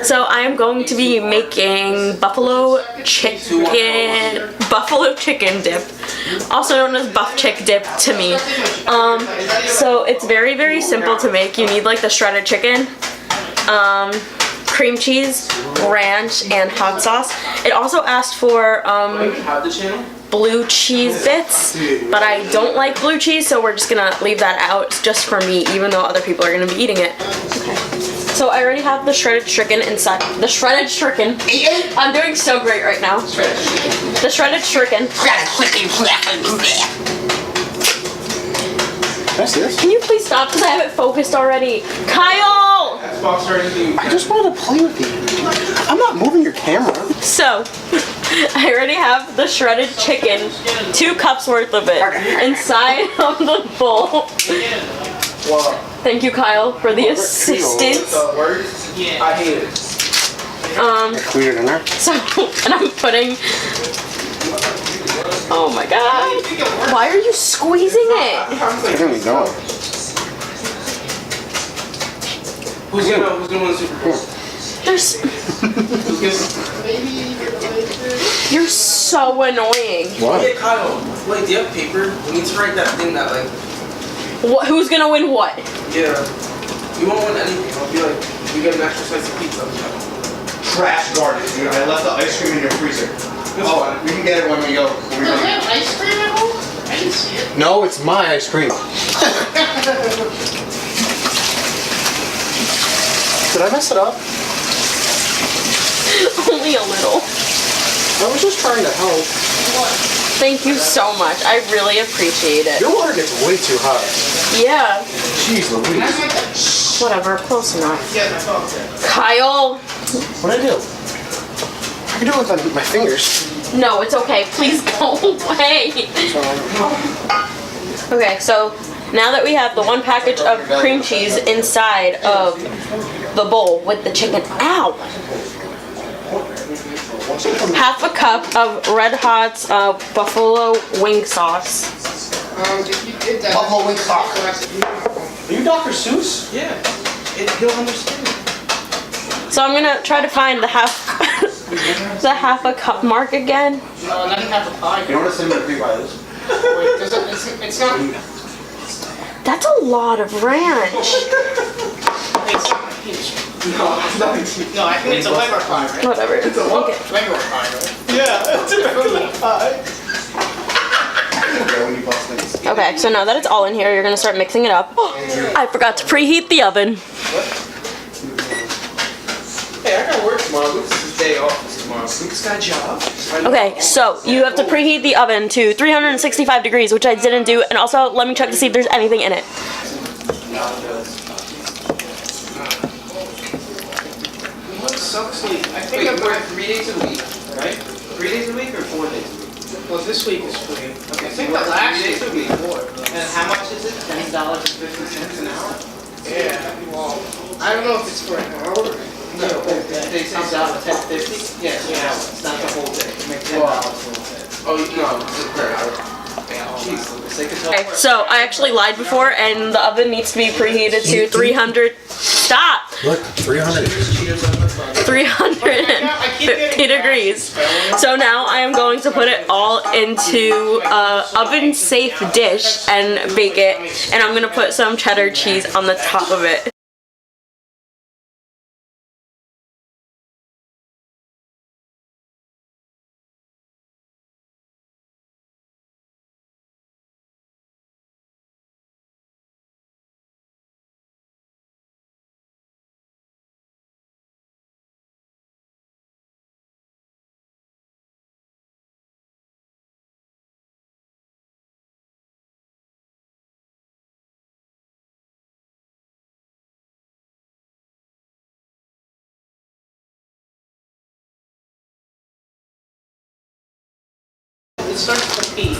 So I am going to be making buffalo chicken dip, also known as buff chick dip to me. So it's very, very simple to make. You need like the shredded chicken, cream cheese, ranch, and hot sauce. It also asked for blue cheese bits, but I don't like blue cheese, so we're just gonna leave that out. It's just for me, even though other people are gonna be eating it. Okay. So I already have the shredded chicken inside. The shredded chicken. I'm doing so great right now. The shredded chicken. Can you please stop? Because I have it focused already. Kyle! I just wanted to play with you. I'm not moving your camera. So, I already have the shredded chicken, 2 cups worth of it, inside of the bowl. Thank you, Kyle, for the assistance. I hate it. Weird in there. So, and I'm putting... Oh my god. Why are you squeezing it? Where are we going? Who's gonna win the Super Bowl? You're so annoying. What? Hey Kyle, wait, do you have paper? We need to write that thing that like... Who's gonna win what? Yeah. You won't win anything. I'll be like, you get an extra slice of pizza. Trash garbage, dude. I left the ice cream in your freezer. Oh, we can get it when we go. Does it have ice cream at home? I didn't see it. No, it's my ice cream. Did I mess it up? Only a little. I was just trying to help. Thank you so much. I really appreciate it. Your water gets way too hot. Yeah. Jeez Louise. Whatever, close enough. Yeah, that's all okay. Kyle! What'd I do? I can do it with my fingers. No, it's okay. Please go away. Okay, so now that we have the 1 package of cream cheese inside of the bowl with the chicken, ow! Half a cup of Red Hot's buffalo wing sauce. Buffalo wing sauce. Are you Dr. Seuss? Yeah. He'll understand. So I'm gonna try to find the half the half a cup mark again. Oh, then you have the pie. You know what a similar thing by this? Wait, it's not. That's a lot of ranch. It's No, it's nothing to... no, I think it's a regular pie, right? Whatever. Okay. Regular pie, right? Yeah, it's a regular pie. Okay, so now that it's all in here, you're gonna start mixing it up. I forgot to preheat the oven. Hey, I gotta work tomorrow. Lucas is day off tomorrow. Lucas got a job. Okay, so you have to preheat the oven to 365 degrees, which I didn't do, and also let me check to see if there's anything in it. What sucks? I think I'm working 3 days a week, right? 3 days a week or 4 days a week? Well, this week is free. Okay, I think the last 3 days a week. And how much is it? $10.50 an hour? Yeah. Well, I don't know if it's for an hour. No, they say $10.50? Yes, yeah, it's not the whole day. You make $10 a whole day. Oh, no, it's per hour. Jeez, Lucas, they could tell. Okay, so I actually lied before, and the oven needs to be preheated to 300. Stop! Look, 300. 350 degrees. So now I am going to put it all into a oven-safe dish and bake it, and I'm gonna put some cheddar cheese on the top of it. It starts to pee.